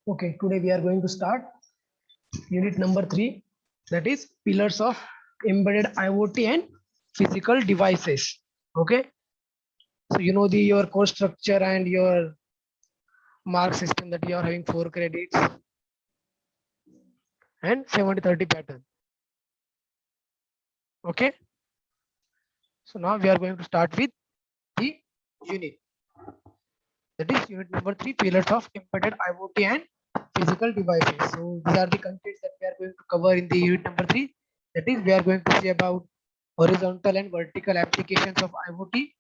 Okay, today we are going to start unit number 3, that is Pillars of Embedded IoT and Physical Devices. Okay, so you know the your course structure and your mark system that you are having 4 credits and 70-30 pattern. Okay, so now we are going to start with the unit, that is unit number 3, Pillars of Embedded IoT and Physical Devices. So these are the contents that we are going to cover in the unit number 3. That is, we are going to see about horizontal and vertical applications of IoT.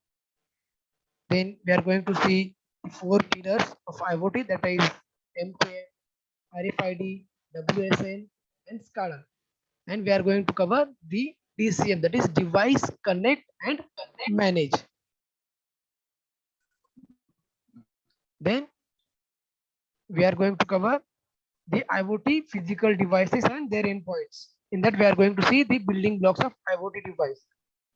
Then we are going to see the 4 pillars of IoT, that is MPM, RFID, WSN, and SCADA. And we are going to cover the DCM, that is Device, Connect, and Manage. Then we are going to cover the IoT physical devices and their endpoints. In that, we are going to see the building blocks of IoT device.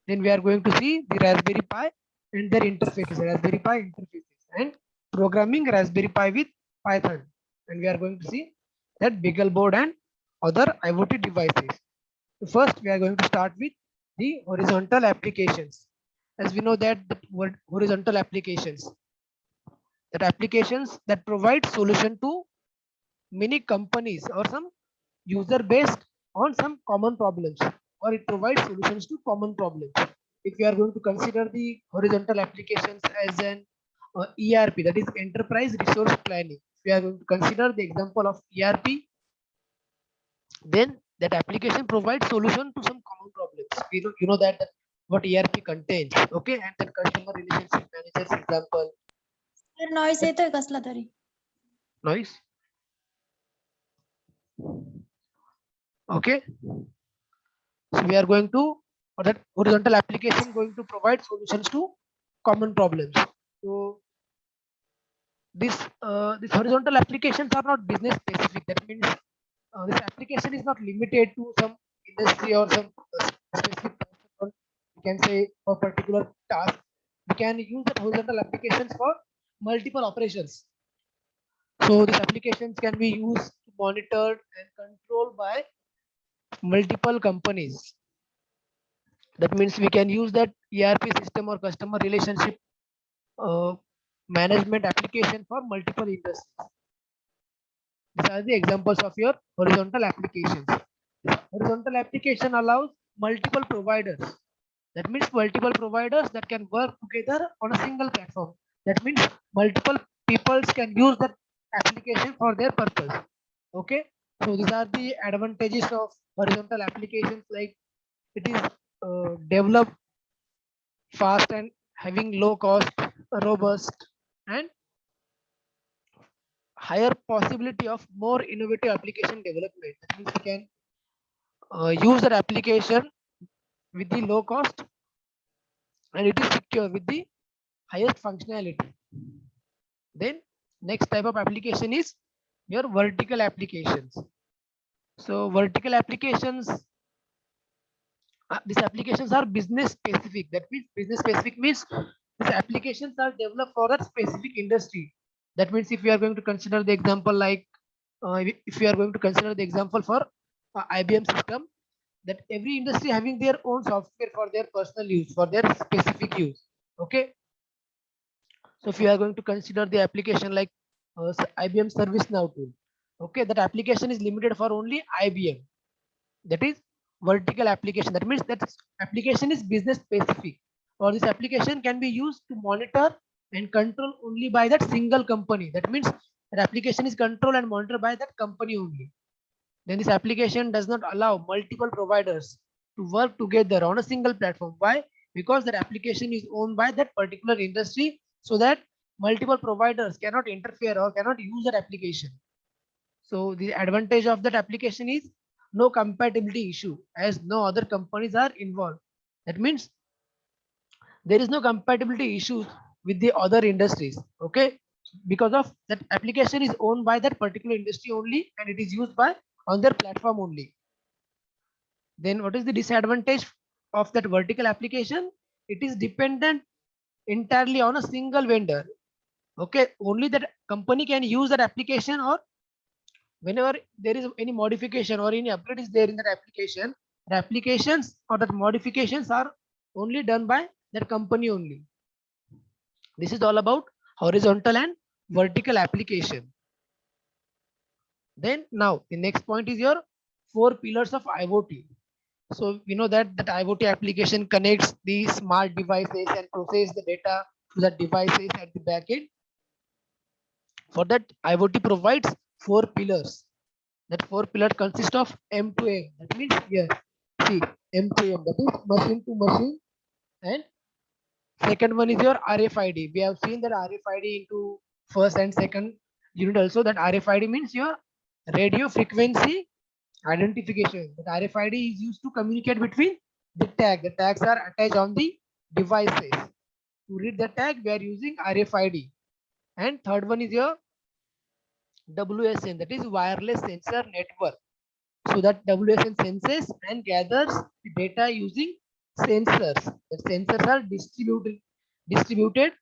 Then we are going to see the Raspberry Pi and their interfaces, Raspberry Pi interfaces, and programming Raspberry Pi with Python. And we are going to see that BeagleBoard and other IoT devices. First, we are going to start with the horizontal applications. As we know that the word horizontal applications, that provide solution to many companies or some user based on some common problems, or it provides solutions to common problems. If you are going to consider the horizontal applications as an ERP, that is enterprise resource planning, if we are going to consider the example of ERP, then that application provides solution to some common problems. You know that what ERP contains, okay, and then customer relationship managers example. Noise येतोय कसला तरी. Noise. Okay, so we are going to, or that horizontal application going to provide solutions to common problems. So these horizontal applications are not business specific. That means this application is not limited to some industry or some specific person, or we can say for particular task. We can use the horizontal applications for multiple operations. So these applications can be used to monitored and controlled by multiple companies. That means we can use that ERP system or customer relationship management application for multiple industries. These are the examples of your horizontal applications. Horizontal application allows multiple providers. That means multiple providers that can work together on a single platform. That means multiple people can use that application for their purpose. Okay, so these are the advantages of horizontal applications, like it is developed fast and having low cost, robust, and higher possibility of more innovative application development. That means we can use that application with the low cost, and it is secure with the highest functionality. Then next type of application is your vertical applications. So vertical applications, these applications are business specific. That means business specific means these applications are developed for a specific industry. That means if we are going to consider the example like if we are going to consider the example for IBM system, that every industry having their own software for their personal use, for their specific use. Okay, so if you are going to consider the application like IBM ServiceNow tool, okay, that application is limited for only IBM. That is vertical application. That means that application is business specific, or this application can be used to monitor and control only by that single company. That means that application is controlled and monitored by that company only. Then this application does not allow multiple providers to work together on a single platform. Why? Because that application is owned by that particular industry, so that multiple providers cannot interfere or cannot use that application. So the advantage of that application is no compatibility issue, as no other companies are involved. That means there is no compatibility issues with the other industries. Okay, because of that application is owned by that particular industry only, and it is used by on their platform only. Then what is the disadvantage of that vertical application? It is dependent entirely on a single vendor. Okay, only that company can use that application, or whenever there is any modification or any upgrade is there in that application, the applications or that modifications are only done by that company only. This is all about horizontal and vertical application. Then now the next point is your four pillars of IoT. So we know that IoT application connects the smart devices and process the data to the devices at the back end. For that, IoT provides four pillars. That four pillars consist of M to M. That means here, see, M to M. That is machine to machine. And second one is your RFID. We have seen that RFID into first and second unit also. That RFID means your radio frequency identification. That RFID is used to communicate between the tag. The tags are attached on the devices. To read the tag, we are using RFID. And third one is your WSN, that is wireless sensor network. So that WSN senses and gathers the data using sensors. The sensors are distributed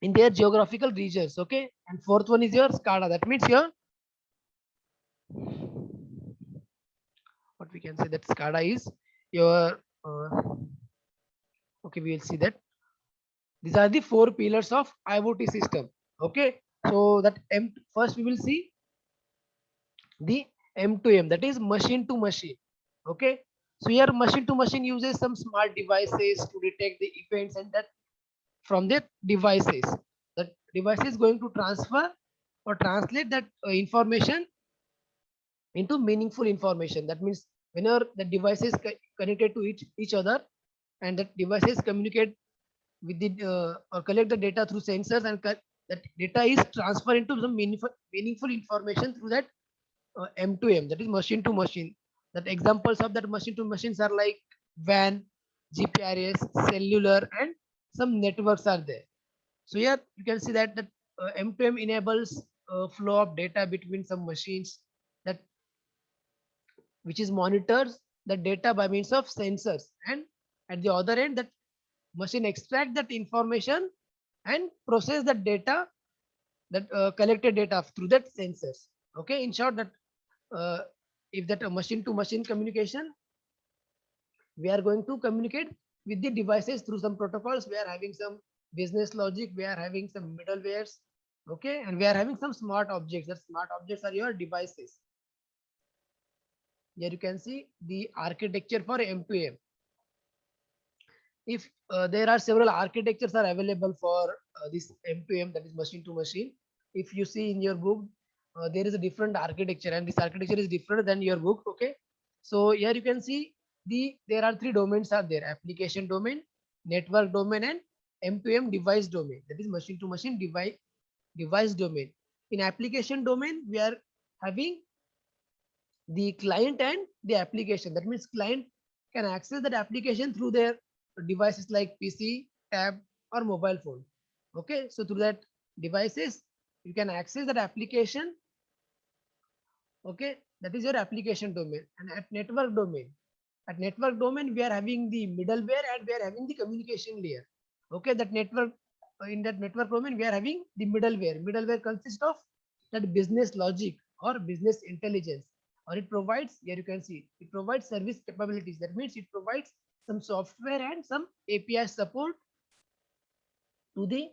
in their geographical regions. Okay. And fourth one is your SCADA. That means your what we can say that SCADA is your okay, we will see that these are the four pillars of IoT system. Okay. So that first we will see the M to M, that is machine to machine. Okay. So here machine to machine uses some smart devices to detect the events, and that from the devices, that device is going to transfer or translate that information into meaningful information. That means whenever the devices connected to each other, and that devices communicate with the or collect the data through sensors, and that data is transferred into some meaningful information through that M to M, that is machine to machine. That examples of that machine to machines are like WAN, GPRS, cellular, and some networks are there. So here you can see that M to M enables flow of data between some machines, that which is monitors the data by means of sensors, and at the other end that machine extract that information and process that data, that collected data through that sensors. Okay, in short, that uh, if that a machine to machine communication, we are going to communicate with the devices through some protocols. We are having some business logic, we are having some middlewares. Okay, and we are having some smart objects. That smart objects are your devices. Here you can see the architecture for M to M. If there are several architectures are available for this M to M, that is machine to machine. If you see in your book, there is a different architecture, and this architecture is different than your book. Okay, so here you can see there are three domains are there: application domain, network domain, and M to M device domain. That is machine to machine device domain. In application domain, we are having the client and the application. That means client can access that application through their devices like PC, tab, or mobile phone. Okay, so through that devices, you can access that application. Okay, that is your application domain. And at network domain, we are having the middleware and we are having the communication layer. Okay, that network in that network domain, we are having the middleware. Middleware consists of that business logic or business intelligence, or it provides, here you can see, it provides service capabilities. That means it provides some software and some API support to the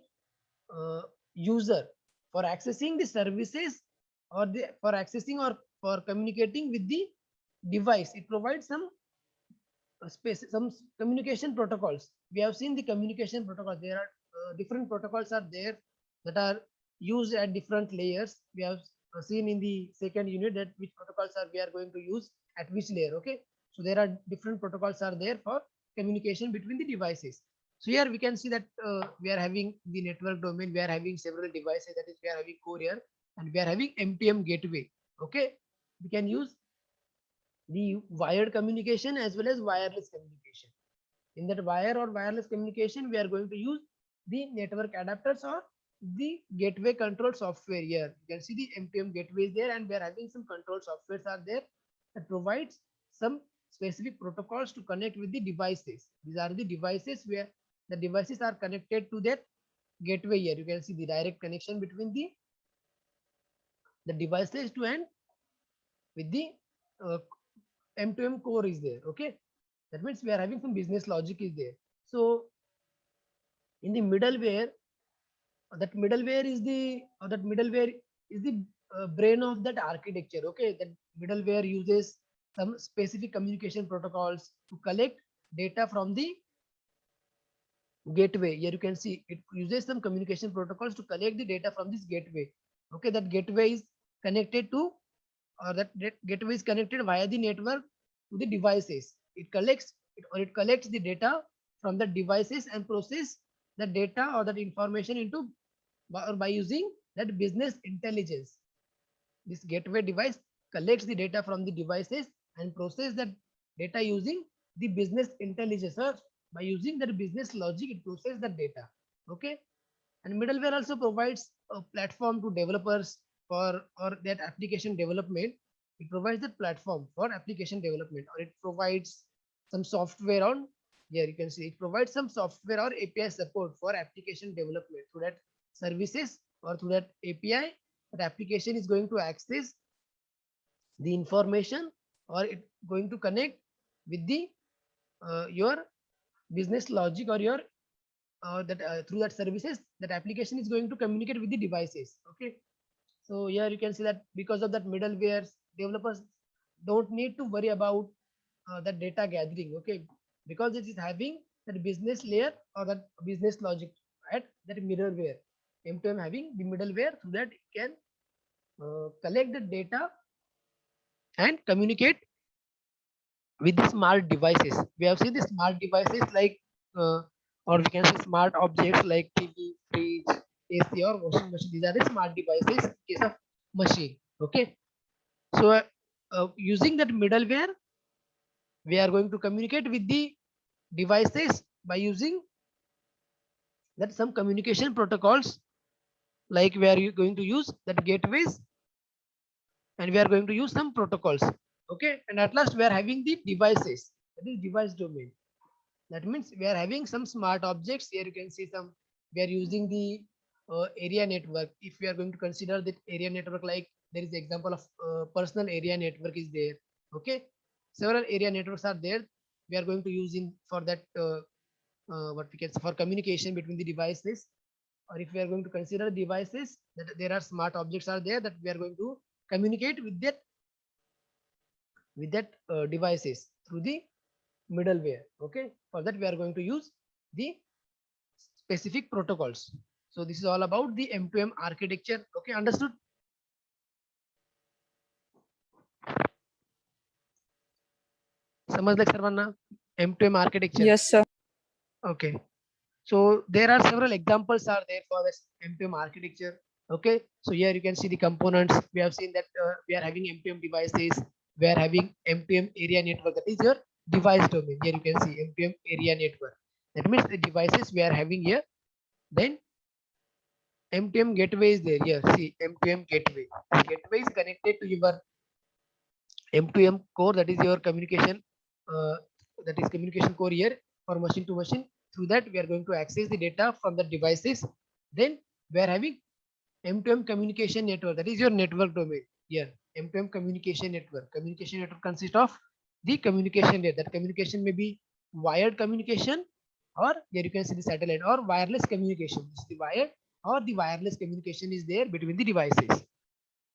uh, user for accessing the services, or for accessing or for communicating with the device. It provides some space, some communication protocols. We have seen the communication protocols. There are different protocols are there that are used at different layers. We have seen in the second unit that which protocols are we are going to use at which layer. Okay, so there are different protocols are there for communication between the devices. So here we can see that we are having the network domain, we are having several devices, that is we are having core here, and we are having MTM gateway. Okay, we can use the wired communication as well as wireless communication. In that wire or wireless communication, we are going to use the network adapters or the gateway control software. Here you can see the MTM gateway is there, and we are having some control softwares are there that provides some specific protocols to connect with the devices. These are the devices where the devices are connected to that gateway. Here you can see the direct connection between the the devices to end with the uh, M2M core is there. Okay, that means we are having some business logic is there. So in the middleware, that middleware is the brain of that architecture. Okay, that middleware uses some specific communication protocols to collect data from the gateway. Here you can see it uses some communication protocols to collect the data from this gateway. Okay, that gateway is connected to, or that gateway is connected via the network to the devices. It collects the data from the devices and process the data or that information into by using that business intelligence. This gateway device collects the data from the devices and process that data using the business intelligence, or by using that business logic it processes the data. Okay, and middleware also provides a platform to developers for or that application development. It provides the platform for application development, or it provides some software on, here you can see it provides some software or API support for application development. Through that services or through that API, that application is going to access the information, or it going to connect with the your business logic, or your that through that services, that application is going to communicate with the devices. Okay, so here you can see that because of that middleware, developers don't need to worry about the data gathering. Okay, because it is having that business layer or that business logic at that middleware. M2M having the middleware, so that it can collect the data and communicate with the smart devices. We have seen the smart devices like, or we can say smart objects like TV, fridge, AC, or washing machine. These are the smart devices in case of machine. Okay, so using that middleware, we are going to communicate with the devices by using that some communication protocols, like we are going to use that gateways, and we are going to use some protocols. Okay, and at last we are having the devices, that is device domain. That means we are having some smart objects. Here you can see some, we are using the area network. If we are going to consider that area network, like there is example of personal area network is there. Okay, several area networks are there. We are going to use in for that what we can say for communication between the devices. Or if we are going to consider devices, that there are smart objects are there, that we are going to communicate with that devices through the middleware. Okay, for that we are going to use the specific protocols. So this is all about the M2M architecture. Okay, understood? समजलं सर्वांना M2M architecture? Yes, sir. Okay, so there are several examples are there for this M2M architecture. Okay, so here you can see the components. We have seen that we are having M2M devices. We are having M2M area network. That is your device domain. Here you can see M2M area network. That means the devices we are having here. Then M2M gateway is there. Here, see M2M gateway. The gateway is connected to your M2M core. That is your communication. That is communication core here for machine to machine. Through that, we are going to access the data from the devices. Then we are having M2M communication network. That is your network domain. Here, M2M communication network. Communication network consists of the communication layer. That communication may be wired communication, or here you can see the satellite, or wireless communication. This is the wired or the wireless communication is there between the devices.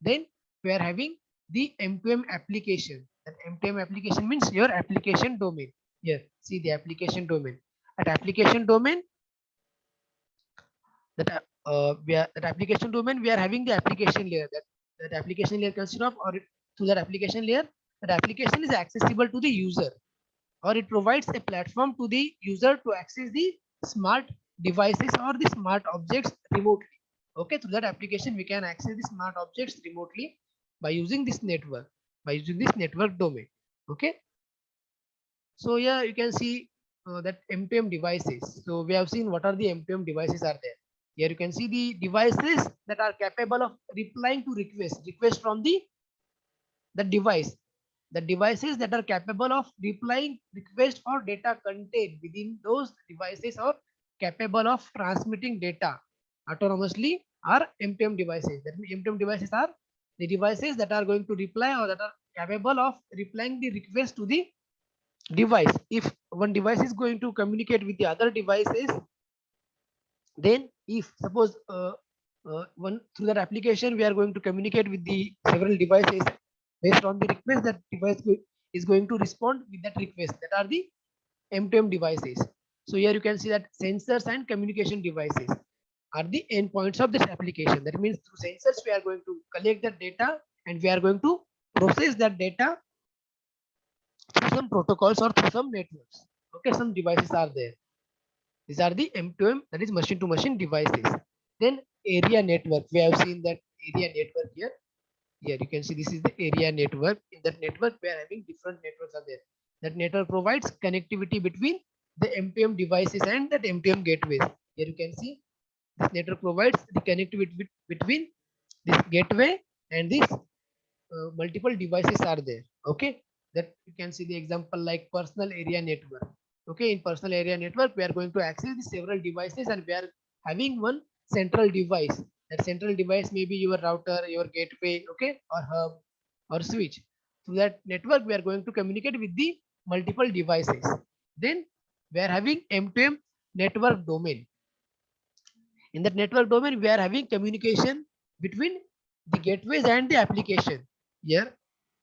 Then we are having the M2M application. That M2M application means your application domain. Here, see the application domain. At application domain, that application domain, we are having the application layer. That application layer consists of, or through that application layer, that application is accessible to the user, or it provides a platform to the user to access the smart devices or the smart objects remotely. Okay, through that application we can access the smart objects remotely by using this network, by using this network domain. Okay, so yeah, you can see that M2M devices. So we have seen what are the M2M devices are there. Here you can see the devices that are capable of replying to request from the device. The devices that are capable of replying request for data contained within those devices, or capable of transmitting data autonomously, are M2M devices. That means M2M devices are the devices that are going to reply or that are capable of replying the request to the device. If one device is going to communicate with the other devices, then if suppose one through that application we are going to communicate with the several devices, based on the request that device is going to respond with that request, that are the M2M devices. So here you can see that sensors and communication devices are the endpoints of this application. That means through sensors we are going to collect the data and we are going to process that data through some protocols or through some networks. Okay, some devices are there. These are the M2M, that is machine to machine devices. Then area network. We have seen that area network here. Here you can see this is the area network. In that network, we are having different networks are there. That network provides connectivity between the M2M devices and that M2M gateways. Here you can see this network provides the connectivity between this gateway and these multiple devices are there. Okay, that you can see the example like personal area network. Okay, in personal area network we are going to access the several devices and we are having one central device. That central device may be your router, your gateway, okay, or hub or switch. Through that network we are going to communicate with the multiple devices. Then we are having M2M network domain. In that network domain we are having communication between the gateways and the application. Here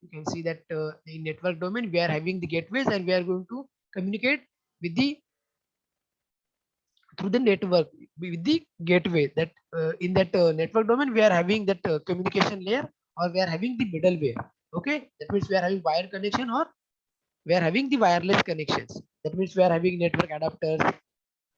you can see that in network domain we are having the gateways and we are going to communicate with the through the network with the gateway. That in that network domain we are having that communication layer, or we are having the middleware. Okay, that means we are having wired connection or we are having the wireless connections. That means we are having network adapters,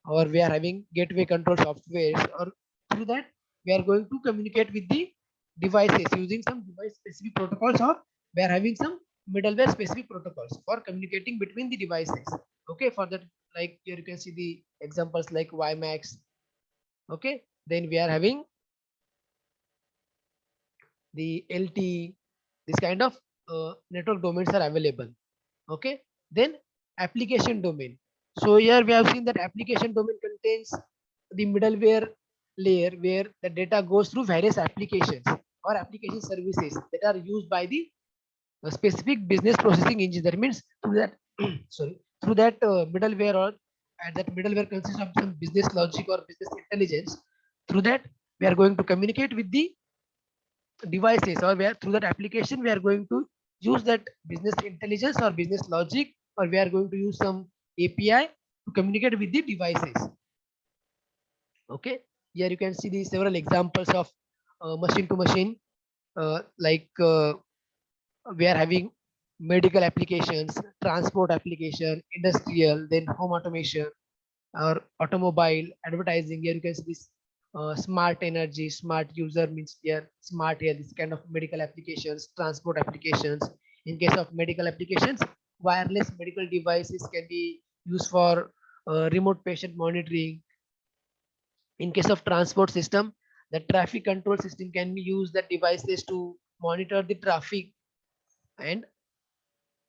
or we are having gateway control softwares, or through that we are going to communicate with the devices using some device specific protocols, or we are having some middleware specific protocols for communicating between the devices. Okay, for that, like here you can see the examples like WiMAX. Okay, then we are having the LTE. This kind of network domains are available. Okay, then application domain. So here we have seen that application domain contains the middleware layer where the data goes through various applications or application services that are used by the specific business processing engine. That means through that sorry, through that middleware, or and that middleware consists of some business logic or business intelligence. Through that we are going to communicate with the devices, or where through that application we are going to use that business intelligence or business logic, or we are going to use some API to communicate with the devices. Okay, here you can see the several examples of machine to machine, like we are having medical applications, transport application, industrial, then home automation, or automobile, advertising. Here you can see this smart energy, smart user means here smart here, this kind of medical applications, transport applications. In case of medical applications, wireless medical devices can be used for remote patient monitoring. In case of transport system, the traffic control system can be used that devices to monitor the traffic. And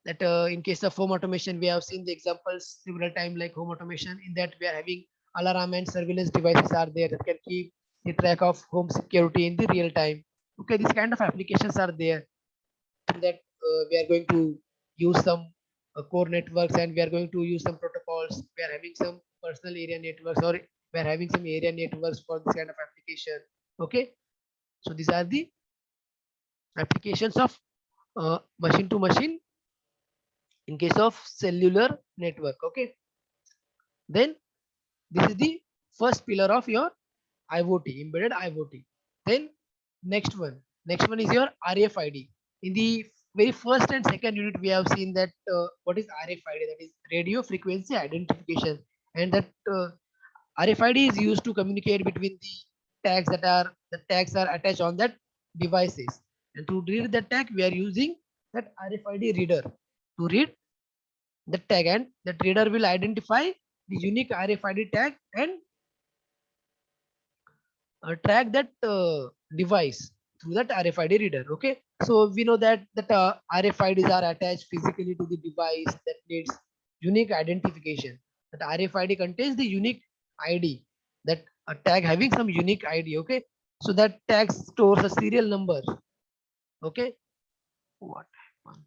that in case of home automation, we have seen the examples several times, like home automation. In that we are having alarm and surveillance devices are there that can keep the track of home security in the real time. Okay, these kind of applications are there. In that we are going to use some core networks and we are going to use some protocols. We are having some personal area networks, or we are having some area networks for this kind of application. Okay, so these are the applications of machine to machine in case of cellular network. Okay, then this is the first pillar of your IoT, embedded IoT. Then next one is your RFID. In the very first and second unit we have seen that what is RFID, that is radio frequency identification. And that RFID is used to communicate between the tags are attached on that devices, and to read the tag we are using that RFID reader to read the tag, and that reader will identify the unique RFID tag and track that device through that RFID reader. Okay, so we know that RFIDs are attached physically to the device that needs unique identification. That RFID contains the unique ID, that a tag having some unique ID. Okay, so that tag stores a serial number Okay, what happened?